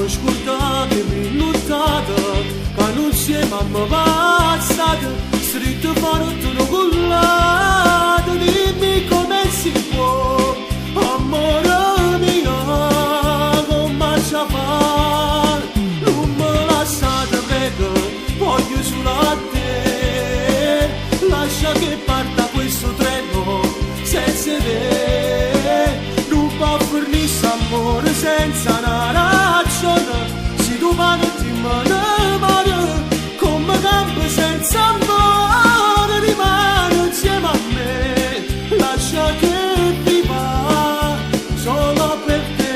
mi scordate, mi luttate, che non siamo ammazzati, stretto forte non collate, dimmi come si può, amore mio, come ci fa, non me lasciate prego, voglio solo a te, lascia che parta questo treno, senza te, non può fornirsi amore senza una ragione, se tu mani ti mani, come gambe senza amore, rimane insieme a me, lascia che viva solo per te.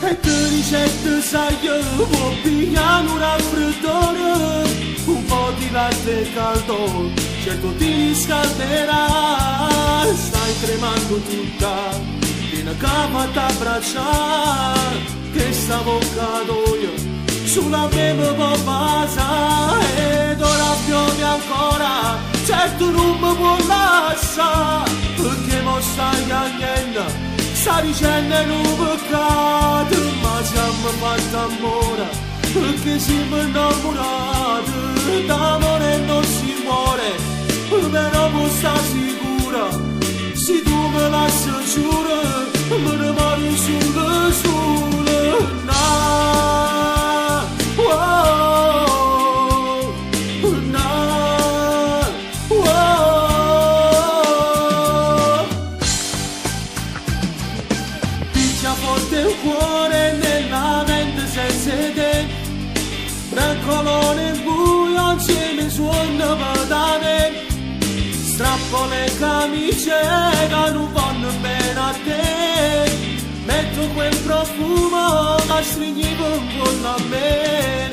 E te ricette sai che può pigliare un raffreddore, un po' di latte caldo, certo ti riscalderà, stai tremando tutta, viene capa t'abbracciare, che stavo cadoio, sulla mia papasa, ed ora piove ancora, certo non mi può lasciare, perché mo stai cagnendo, sta dicendo un peccato, ma siamo fatti amore, perché siamo innamorati, d'amore non si muore, però può sta sicura, se tu me lasci giuro, me ne muoio solo, no, oh, no, oh. Picchia forte il cuore nella mente senza te, brancolone in buio insieme suona pedane, strappo le camicie che non vanno bene a te, metto quel profumo che stringivo con a me,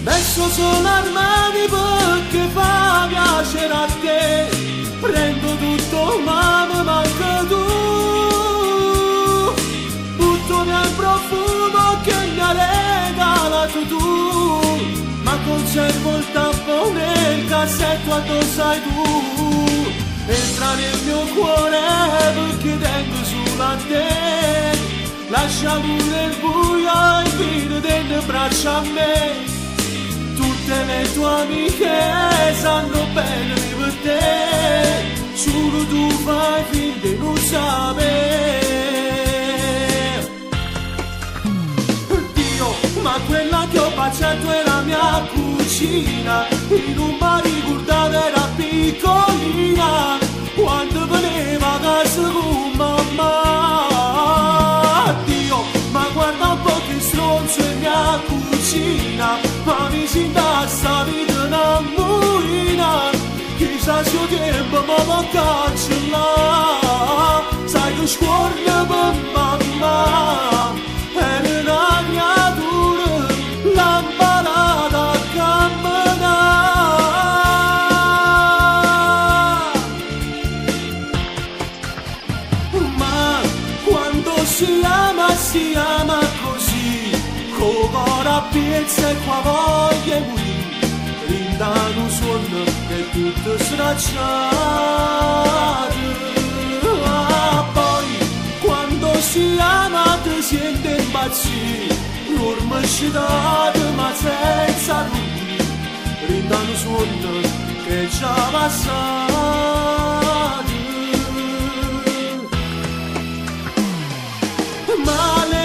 messo solo armani perché fa piacere a te, prendo tutto ma mi manca tu, butto via il profumo che mi hai regalato tu, ma conservo il tappo nel cassetto addosso ai tu, entra nel mio cuore perché tengo sulla te, lascia pure il buio e fino delle braccia a me, tutte le tue amiche sanno bene per te, solo tu fai finta di non sapere. Dio, ma quella che ho baciato è la mia cucina, in un bar ricordata era piccolina, quando veniva a casa con mamma. Dio, ma guarda un po' che stronzo è mia cucina, ma mi si dà sta vita una mulina, chissà se il tempo mi va a cancellare, sai che scuorna per mamma, è una creatura, l'amparata a camminare, ma quando si ama così, con ora piezza e qua voglia morire, rindano un suono che tutto stracciato. Ah, poi quando si ama ti siente impazzire, l'orma scidata ma senza ruggire, rindano un suono che già passato. Male,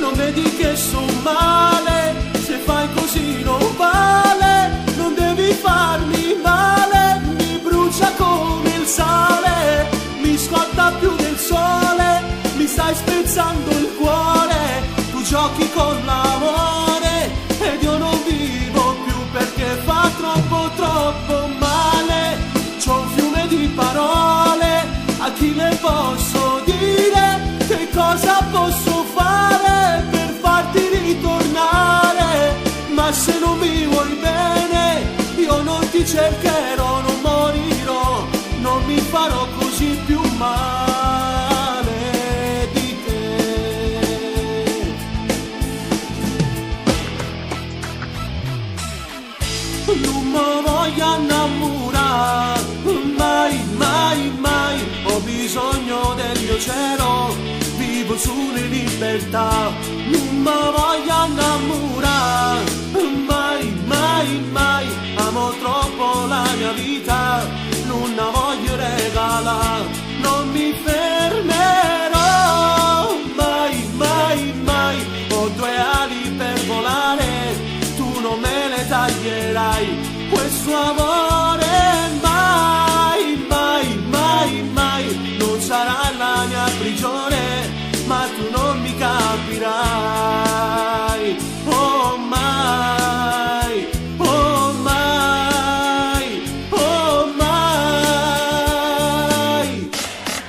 non vedi che son male, se fai così non vale, non devi farmi male, mi brucia come il sale, mi scotta più del sole, mi stai spezzando il cuore, tu giochi con l'amore ed io non vivo più perché fa troppo male, c'ho un fiume di parole, a chi le posso dire? Che cosa posso fare per farti ritornare? Ma se non mi vuoi bene, io non ti cercherò, non morirò, non mi farò così più male di te. Non mi voglio innamorare, mai, ho bisogno del mio cielo, vivo sulle libertà, non mi voglio innamorare, mai, mai, mai, amo troppo la mia vita, non la voglio regalare, non mi fermerò, mai, mai, mai, ho due ali per volare, tu non me le taglierai, questo amore mai, mai, mai, mai, non sarà la mia prigione, ma tu non mi capirai, oh mai, oh mai, oh mai.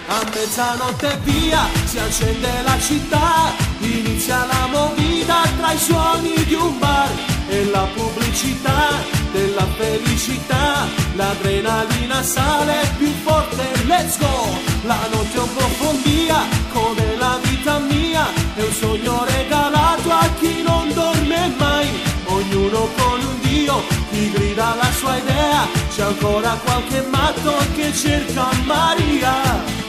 A mezzanotte via si accende la città, inizia la movida tra i suoni di un bar e la pubblicità della felicità, l'adrenalina sale più forte, let's go, la notte è un po' follia come la vita mia, è un sogno regalato a chi non dorme mai, ognuno con un Dio, chi grida la sua idea, c'è ancora qualche matto che cerca Maria.